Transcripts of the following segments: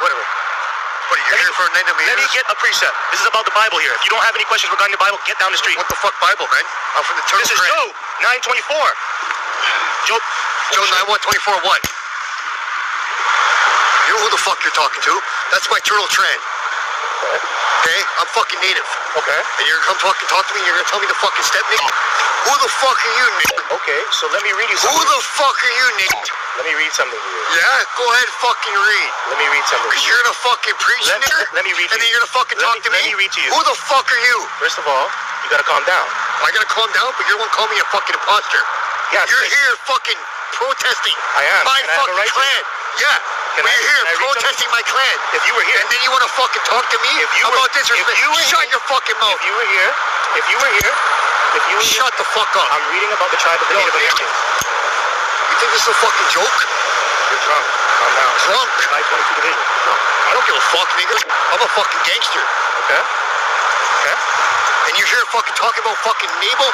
whatever. What, you're here for 90 meters? Let me get a precept. This is about the Bible here. If you don't have any questions regarding the Bible, get down the street. What the fuck Bible, man? I'm from the Turtle This is Job 9:24. Job 9:24 what? You know who the fuck you're talking to? That's my Turtle Trend. Okay? I'm fucking native. Okay. And you're gonna come talk to me and you're gonna tell me to fucking step, nigga? Who the fuck are you, nigga? Okay, so let me read you something. Who the fuck are you, nigga? Let me read something to you. Yeah? Go ahead fucking read. Let me read something. Because you're gonna fucking preach, nigga? Let me read to you. And then you're gonna fucking talk to me? Let me read to you. Who the fuck are you? First of all, you gotta calm down. I gotta calm down, but you're the one calling me a fucking imposter. Yeah, you're here fucking protesting I am. my And fucking clan. Yeah. You're here protesting my clan. If you were here. And then you want to fucking talk to me about this? Shut your fucking mouth. If you were here. Shut the fuck up. I'm reading about the tribe of the Native Americans. You think this is a fucking joke? You're drunk. Calm down. Drunk? 922 division. I don't give a fuck, nigga. I'm a fucking gangster. Okay. Okay. And you're here fucking talking about fucking naval,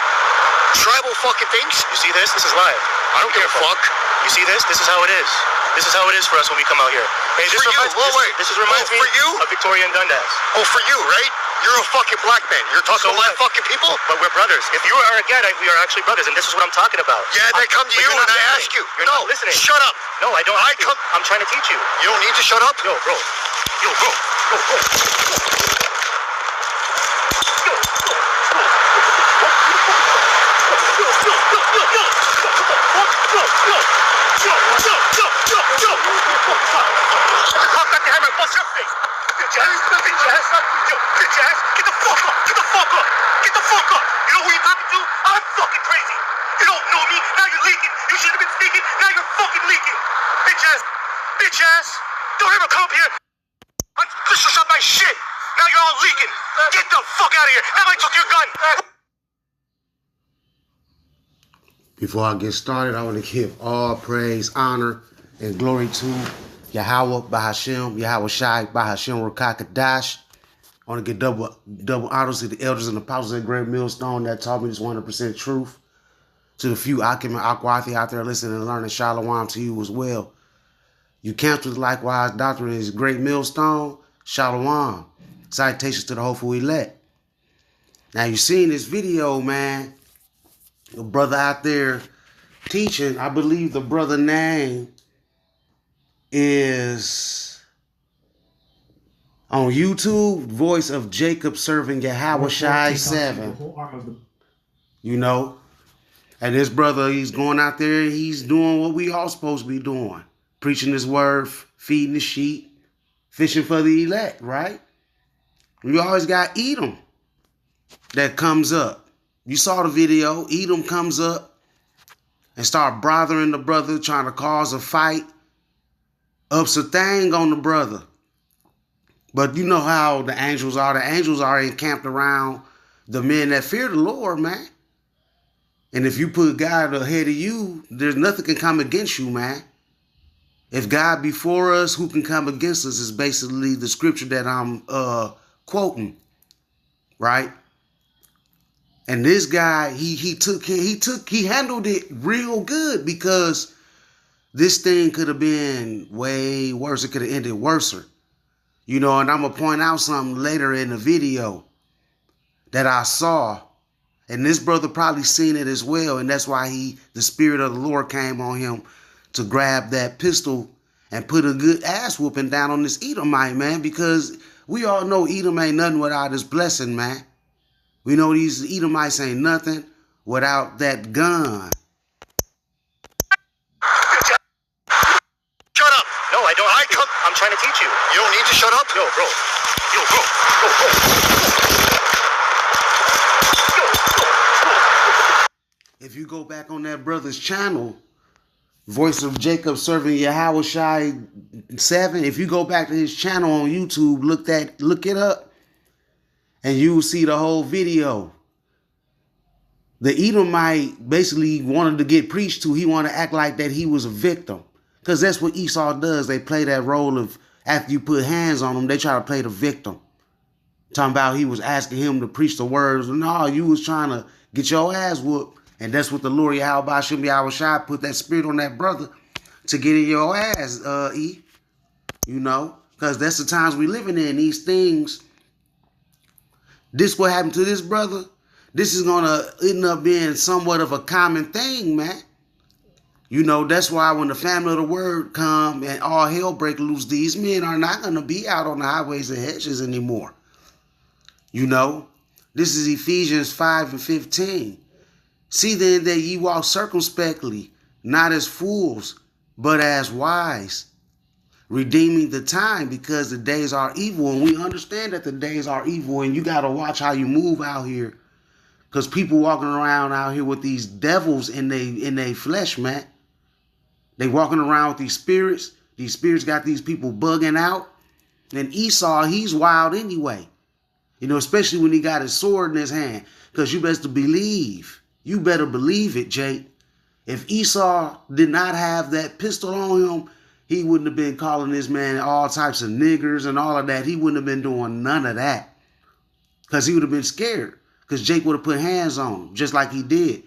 tribal fucking things? You see this? This is live. I don't give a fuck. You see this? This is how it is. This is how it is for us when we come out here. Hey, this reminds me of Victoria and Dundas. Oh, for you, right? You're a fucking black man. You're talking about my fucking people? But we're brothers. If you are a Gadite, we are actually brothers, and this is what I'm talking about. Yeah, they come to you and I ask you. You're not listening. Shut up. No, I don't. I'm trying to teach you. You don't need to shut up? Yo, bro. What's your face? Bitch ass. Get the fuck up. Get the fuck up. You know who you're talking to? I'm fucking crazy. You don't know me. Now you're leaking. You should have been speaking. Now you're fucking leaking. Bitch ass. Don't ever come up here. I'm just to shut my shit. Now you're all leaking. Get the fuck out of here. Now I took your gun. Before I get started, I want to give all praise, honor, and glory to Yahweh Bahashem, Yahweh Shai Bahashem Rakakadash. I want to get double honors to the elders and apostles at Great Millstone that taught me this 100% truth. To the few Akim and Akwathi out there listening and learning, Shalom to you as well. You cancel the likewise doctrine is Great Millstone, Shalom. Citations to the hopeful elect. Now you seen this video, man. A brother out there teaching. I believe the brother name is on YouTube, Voice of Jacob Serving Yahweh Shai 7. You know, and this brother, he's going out there, he's doing what we all supposed to be doing. Preaching his word, feeding the sheep, fishing for the elect, right? You always got Edom that comes up. You saw the video. Edom comes up and start bothering the brother, trying to cause a fight. Ups a thing on the brother. But you know how the angels are. The angels are encamped around the men that fear the Lord, man. And if you put God ahead of you, there's nothing can come against you, man. If God be for us, who can come against us is basically the scripture that I'm quoting, right? And this guy, he handled it real good because this thing could have been way worse. It could have ended worse. You know, and I'm going to point out something later in the video that I saw. And this brother probably seen it as well. And that's why the Spirit of the Lord came on him to grab that pistol and put a good ass whooping down on this Edomite, man. Because we all know Edom ain't nothing without his blessing, man. We know these Edomites ain't nothing without that gun. Shut up. No, I don't. I'm trying to teach you. You don't need to shut up? Yo, bro. If you go back on that brother's channel, Voice of Jacob Serving Yahweh Shai 7, if you go back to his channel on YouTube, look it up. And you will see the whole video. The Edomite basically wanted to get preached to. He wanted to act like that he was a victim. Because that's what Esau does. They play that role of, after you put hands on them, they try to play the victim. Talking about he was asking him to preach the words. No, you was trying to get your ass whooped. And that's what the Lord Yahweh Bashim Yahweh Shai put that spirit on that brother to get in your ass, E. You know. Because that's the times we living in. These things, this what happened to this brother, this is going to end up being somewhat of a common thing, man. You know, that's why when the family of the word come and all hell break loose, these men are not going to be out on the highways and hedges anymore. You know, this is Ephesians 5:15. See then that ye walk circumspectly, not as fools, but as wise, redeeming the time, because the days are evil. And we understand that the days are evil, and you got to watch how you move out here, because people walking around out here with these devils in they flesh, man. They walking around with these spirits. These spirits got these people bugging out. And Esau, he's wild anyway. You know, especially when he got his sword in his hand. Because you better believe. You better believe it, Jake. If Esau did not have that pistol on him, he wouldn't have been calling this man all types of niggers and all of that. He wouldn't have been doing none of that. Because he would have been scared. Because Jake would have put hands on him, just like he did.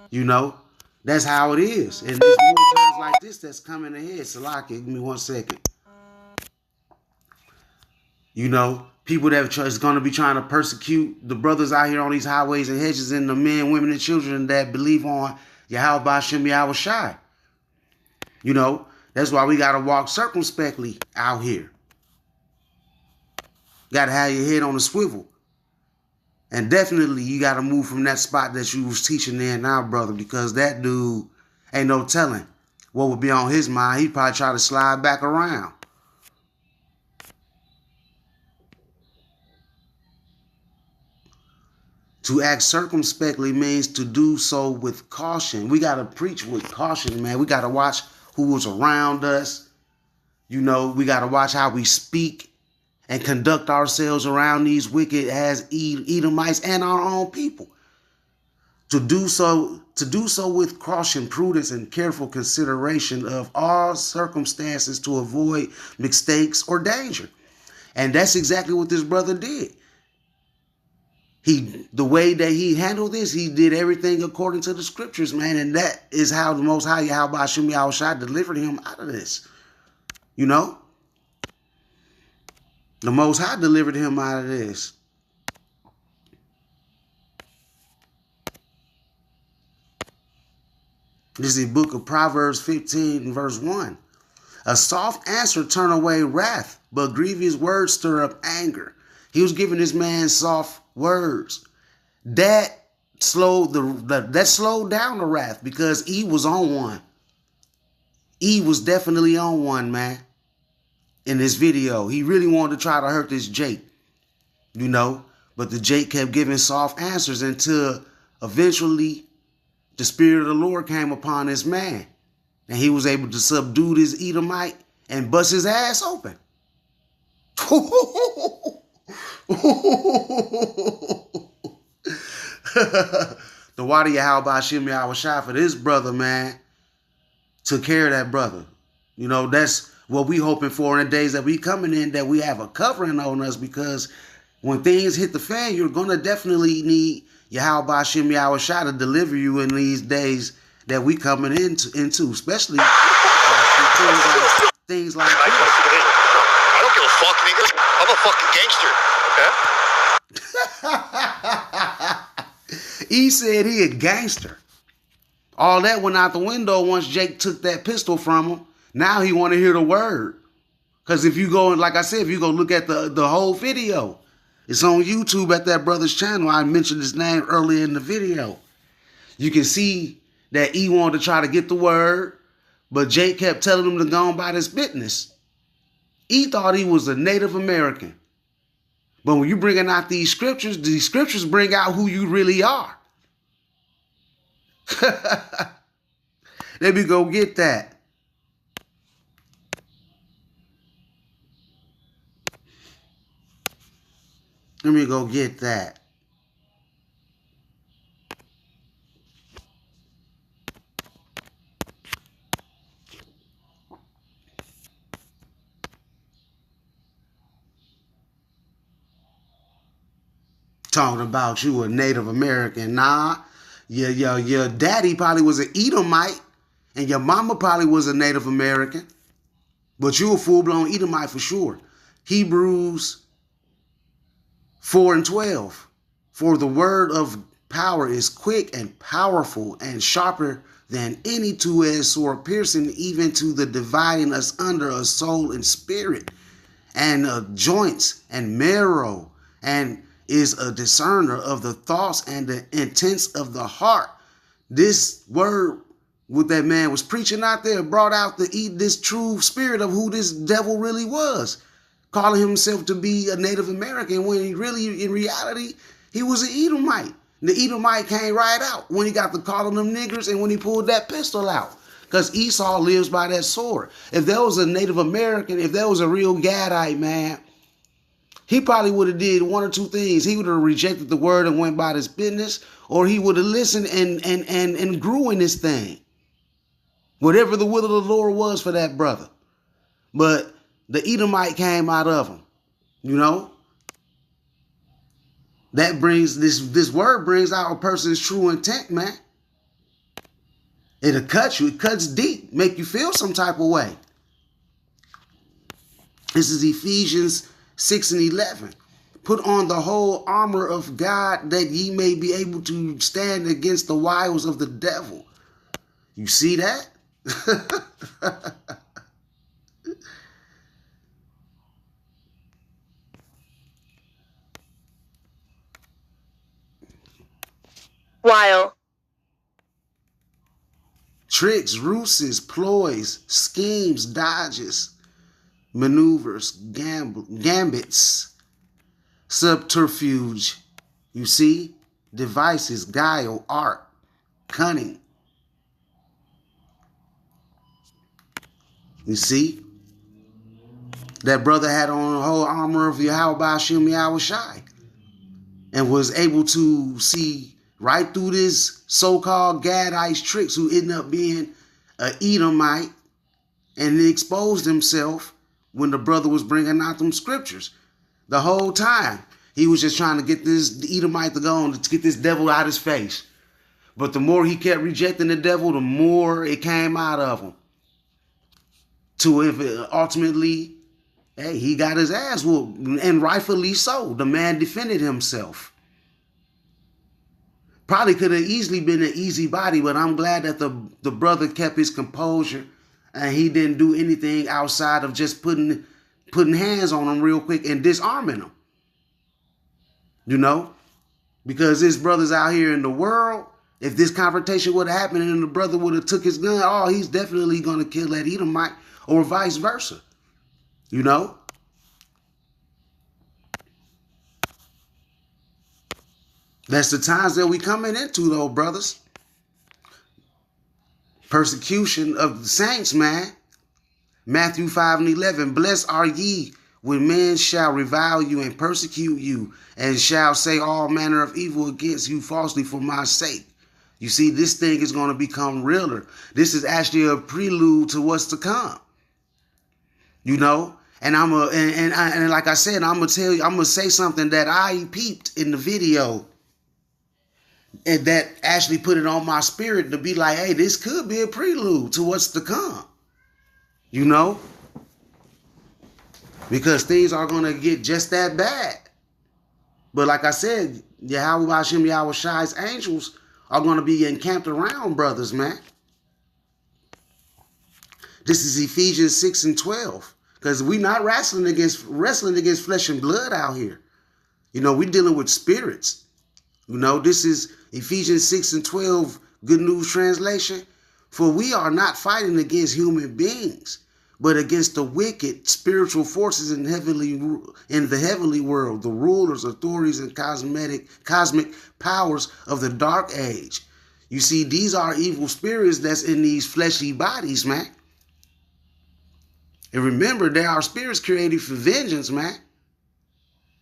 You know? That's how it is. And there's more times like this that's coming ahead. Salaki, give me 1 second. You know, people that is going to be trying to persecute the brothers out here on these highways and hedges, and the men, women, and children that believe on Yahweh Hashem Yahweh Shai. You know, that's why we got to walk circumspectly out here. Got to have your head on a swivel. And definitely you got to move from that spot that you was teaching there now, brother, because that dude ain't no telling what would be on his mind. He'd probably try to slide back around. To act circumspectly means to do so with caution. We got to preach with caution, man. We got to watch who is around us. You know, we got to watch how we speak and conduct ourselves around these wicked as Edomites and our own people. To do so with caution, prudence, and careful consideration of all circumstances to avoid mistakes or danger. And that's exactly what this brother did. The way that he handled this, he did everything according to the scriptures, man. And that is how the Most High Yahweh Hashem Yahweh Shai delivered him out of this. You know? The Most High delivered him out of this. This is the book of Proverbs 15 verse 1. A soft answer turn away wrath, but grievous words stir up anger. He was giving this man soft words. That slowed down the wrath, because he was on one. He was definitely on one, man. In this video, he really wanted to try to hurt this Jake, you know, but the Jake kept giving soft answers until eventually the Spirit of the Lord came upon this man, and he was able to subdue this Edomite and bust his ass open. The Wadi Yahweh Hashem Yahweh Shai for this brother, man, took care of that brother. You know, that's what we hoping for in the days that we coming in, that we have a covering on us, because when things hit the fan, you're going to definitely need Yahweh Hashem Yahweh Shai to deliver you in these days that we coming into especially things like this. I don't give a fuck, nigga. I'm a fucking gangster, okay? He said he a gangster. All that went out the window once Jake took that pistol from him. Now he want to hear the word. Because if you go, like I said, if you go look at the whole video, it's on YouTube at that brother's channel. I mentioned his name earlier in the video. You can see that he wanted to try to get the word, but Jake kept telling him to go on by this business. He thought he was a Native American. But when you bringing out these scriptures bring out who you really are. Let me go get that. Let me go get that. Talking about you a Native American. Nah, your daddy probably was an Edomite, and your mama probably was a Native American. But you a full-blown Edomite for sure. Hebrews 4:12. For the word of power is quick and powerful and sharper than any two-edged sword, piercing even to the dividing us under a soul and spirit and joints and marrow, and is a discerner of the thoughts and the intents of the heart. This word, what that man was preaching out there, brought out this true spirit of who this devil really was, calling himself to be a Native American when he really, in reality, he was an Edomite. The Edomite came right out when he got to calling them niggers and when he pulled that pistol out. Because Esau lives by that sword. If there was a Native American, if there was a real Gadite, man, he probably would have did one or two things. He would have rejected the word and went about his business, or he would have listened and grew in this thing. Whatever the will of the Lord was for that brother. But the Edomite came out of him, you know. That brings, this word brings out a person's true intent, man. It'll cut you. It cuts deep, make you feel some type of way. This is Ephesians 6:11. Put on the whole armor of God that ye may be able to stand against the wiles of the devil. You see that? While. Tricks, ruses, ploys, schemes, dodges, maneuvers, gambits, subterfuge. You see? Devices, guile, art, cunning. You see? That brother had on the whole armor of Yahweh Hashem Yahweh Shai and was able to see right through this so-called Gadite tricks, who ended up being an Edomite, and he exposed himself when the brother was bringing out them scriptures. The whole time, he was just trying to get this Edomite to go on, to get this devil out of his face. But the more he kept rejecting the devil, the more it came out of him. To if it ultimately, hey, he got his ass whooped, and rightfully so. The man defended himself. Probably could have easily been an easy body, but I'm glad that the brother kept his composure and he didn't do anything outside of just putting hands on him real quick and disarming him. You know? Because this brother's out here in the world. If this confrontation would have happened and the brother would have took his gun, oh, he's definitely going to kill that Edomite, or vice versa. You know? That's the times that we coming into, though, brothers. Persecution of the saints, man. Matthew 5:11. Blessed are ye when men shall revile you and persecute you, and shall say all manner of evil against you falsely for my sake. You see, this thing is going to become realer. This is actually a prelude to what's to come. You know? And and like I said, I'm gonna say something that I peeped in the video, and that actually put it on my spirit to be like, hey, this could be a prelude to what's to come. You know? Because things are going to get just that bad. But like I said, Yahweh Hashem Yahweh Shai's angels are going to be encamped around brothers, man. This is Ephesians 6:12. Because we're not wrestling against flesh and blood out here. You know, we're dealing with spirits. You know, this is Ephesians 6:12, Good News Translation. For we are not fighting against human beings, but against the wicked spiritual forces in the heavenly world, the rulers, authorities, and cosmic powers of the dark age. You see, these are evil spirits that's in these fleshly bodies, man. And remember, there are spirits created for vengeance, man.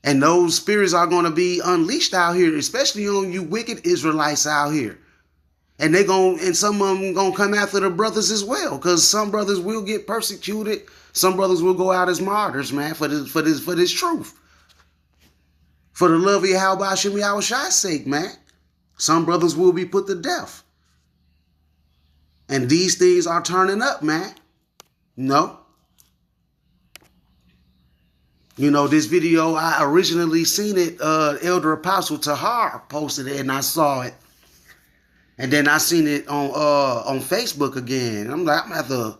And those spirits are going to be unleashed out here, especially on you wicked Israelites out here. And some of them going to come after the brothers as well, because some brothers will get persecuted. Some brothers will go out as martyrs, man, for this truth. For the love of Yahweh Hashem Yahweh Shai's sake, man. Some brothers will be put to death. And these things are turning up, man. No. You know, this video, I originally seen it, Elder Apostle Tahar posted it and I saw it. And then I seen it on Facebook again. I'm like, I'm gonna have to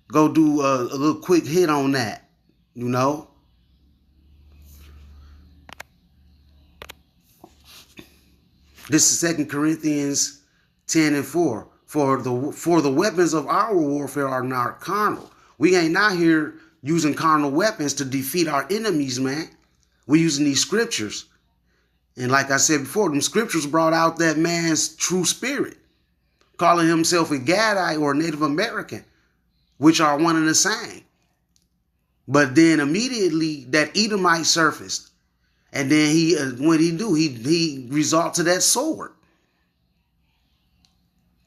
go do a little quick hit on that, you know? This is 2 Corinthians 10:4. For the weapons of our warfare are not carnal. We ain't out here using carnal weapons to defeat our enemies, man. We're using these scriptures. And like I said before, them scriptures brought out that man's true spirit, calling himself a Gadite or a Native American, which are one and the same. But then immediately that Edomite surfaced. And then he resort to that sword.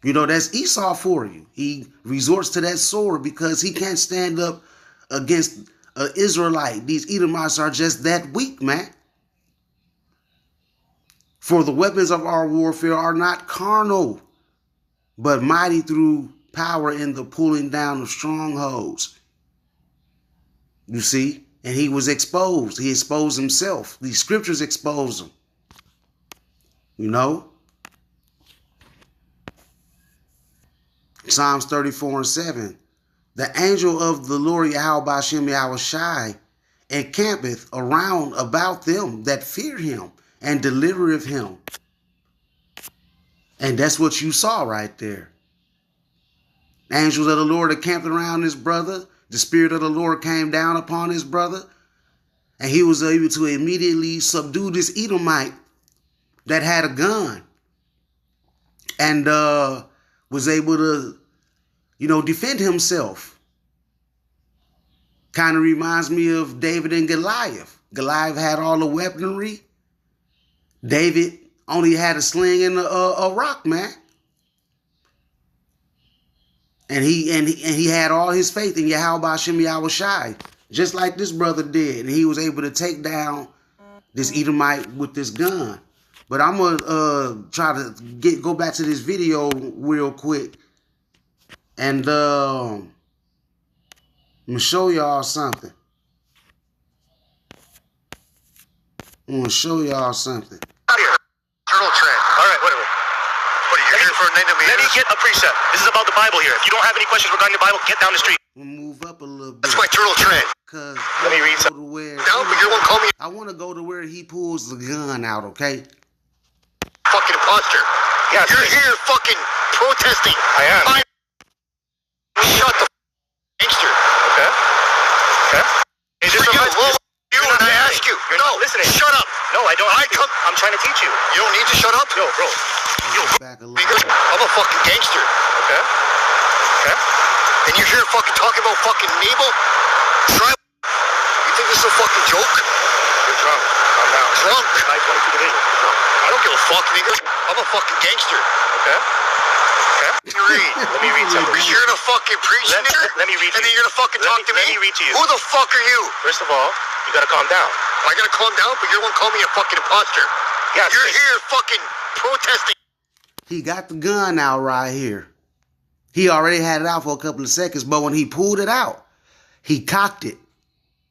You know, that's Esau for you. He resorts to that sword because he can't stand up against an Israelite. These Edomites are just that weak, man. For the weapons of our warfare are not carnal, but mighty through power in the pulling down of strongholds. You see? And he was exposed. He exposed himself. These scriptures expose him. You know? Psalms 34:7. The angel of the Lord Yahweh Bashem Yahushai encampeth around about them that fear him and delivereth him. And that's what you saw right there. Angels of the Lord encamped around his brother. The Spirit of the Lord came down upon his brother. And he was able to immediately subdue this Edomite that had a gun. And was able to, defend himself. Kind of reminds me of David and Goliath. Goliath had all the weaponry. David only had a sling and a rock, man. And he had all his faith in Yahweh Bashem Yahushai, just like this brother did. And he was able to take down this Edomite with this gun. But I'm gonna try to go back to this video real quick, and I'm gonna show y'all something. I'm gonna show y'all something. Out here. Journal trend. All right, whatever. What are you here for? Let me get a precept. This is about the Bible here. If you don't have any questions regarding the Bible, get down the street. We'll move up a little bit. That's my journal trend. Cause Let me read some. No, but you won't call me I want to go to where he pulls the gun out, okay? fucking imposter. Yeah, You're here fucking protesting. I am. Shut the gangster. Okay. Okay. Is this For you, a you when I ask you. You're not listening. Shut up. No, I don't. I'm trying to teach you. You don't need to shut up. Yo, bro. Yo, Back a little nigga, bit. I'm a fucking gangster. Okay. Okay. And you're here fucking talking about fucking Mabel? You think this is a fucking joke? You're drunk. Calm down. Drunk? 922 to Vegas. I don't give a fuck, nigga. I'm a fucking gangster. Okay. Okay. You read. Let me read something. Because you're gonna fucking preach, nigga? Let me read to And then you. you're gonna fucking talk to me? Let me read to you. Who the fuck are you? First of all, you gotta calm down. I gotta calm down, but you're gonna call me a fucking imposter. Yeah. You're here fucking protesting. He got the gun out right here. He already had it out for a couple of seconds, but when he pulled it out, he cocked it,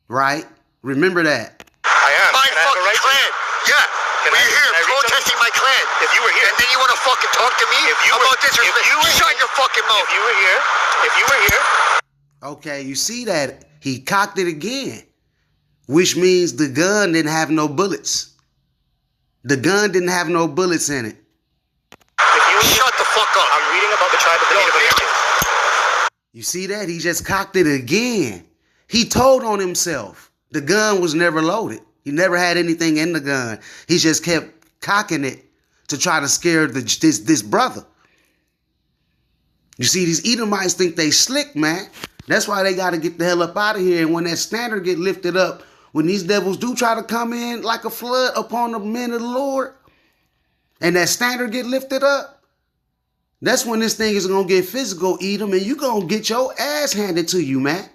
right? Remember that. I am. My And I have a fucking right to- clan. Yeah. Can We're I- here can I read protesting my clan. If you were here. And then you wanna fucking talk to me If you were- about disrespect? if you were- Shut your fucking mouth. If you were here. Okay, you see that? He cocked it again, which means the gun didn't have no bullets. The gun didn't have no bullets in it. If you were Shut the fuck up. I'm reading about the tribe of the Native Americans. You see that? He just cocked it again. He told on himself. The gun was never loaded. He never had anything in the gun. He just kept cocking it to try to scare this brother. You see, these Edomites think they slick, man. That's why they got to get the hell up out of here. And when that standard get lifted up, when these devils do try to come in like a flood upon the men of the Lord, and that standard get lifted up, that's when this thing is going to get physical, Edom, and you're going to get your ass handed to you, man.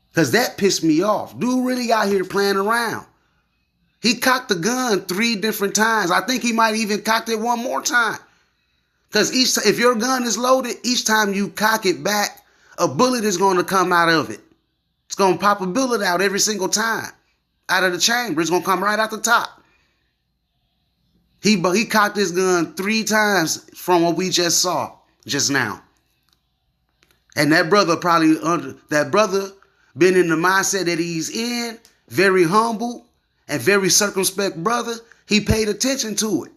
Because that pissed me off. Dude really out here playing around. He cocked the gun 3 different times. I think he might even cocked it one more time. Because if your gun is loaded, each time you cock it back, a bullet is going to come out of it. It's going to pop a bullet out every single time. Out of the chamber. It's going to come right out the top. He cocked his gun 3 times from what we just saw just now. And that brother been in the mindset that he's in, very humble and very circumspect brother. He paid attention to it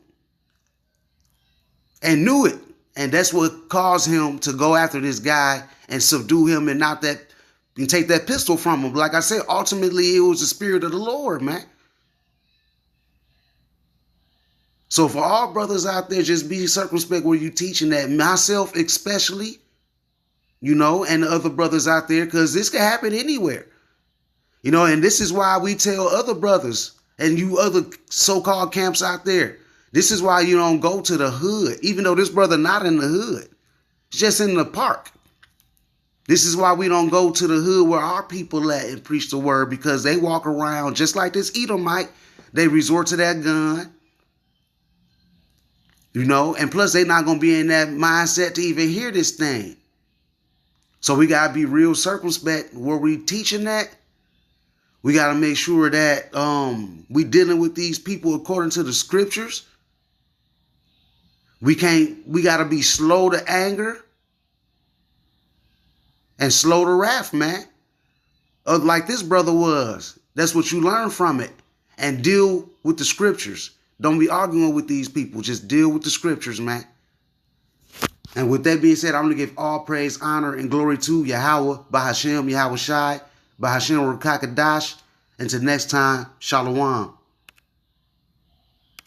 and knew it. And that's what caused him to go after this guy and subdue him and take that pistol from him. Like I said, ultimately it was the Spirit of the Lord, man. So for all brothers out there, just be circumspect where you teaching that, myself especially, and the other brothers out there, because this can happen anywhere. And this is why we tell other brothers and you other so-called camps out there, this is why you don't go to the hood, even though this brother not in the hood. It's just in the park. This is why we don't go to the hood where our people at and preach the word, because they walk around just like this Edomite. They resort to that gun. And plus they not going to be in that mindset to even hear this thing. So we got to be real circumspect where we teaching that. We got to make sure that we dealing with these people according to the scriptures. We got to be slow to anger and slow to wrath, man. Like this brother was. That's what you learn from it. And deal with the scriptures. Don't be arguing with these people. Just deal with the scriptures, man. And with that being said, I'm going to give all praise, honor, and glory to Yahweh, Bahashem, Yahweh Shai, Bahashem Rakakadash. Until next time, Shalom.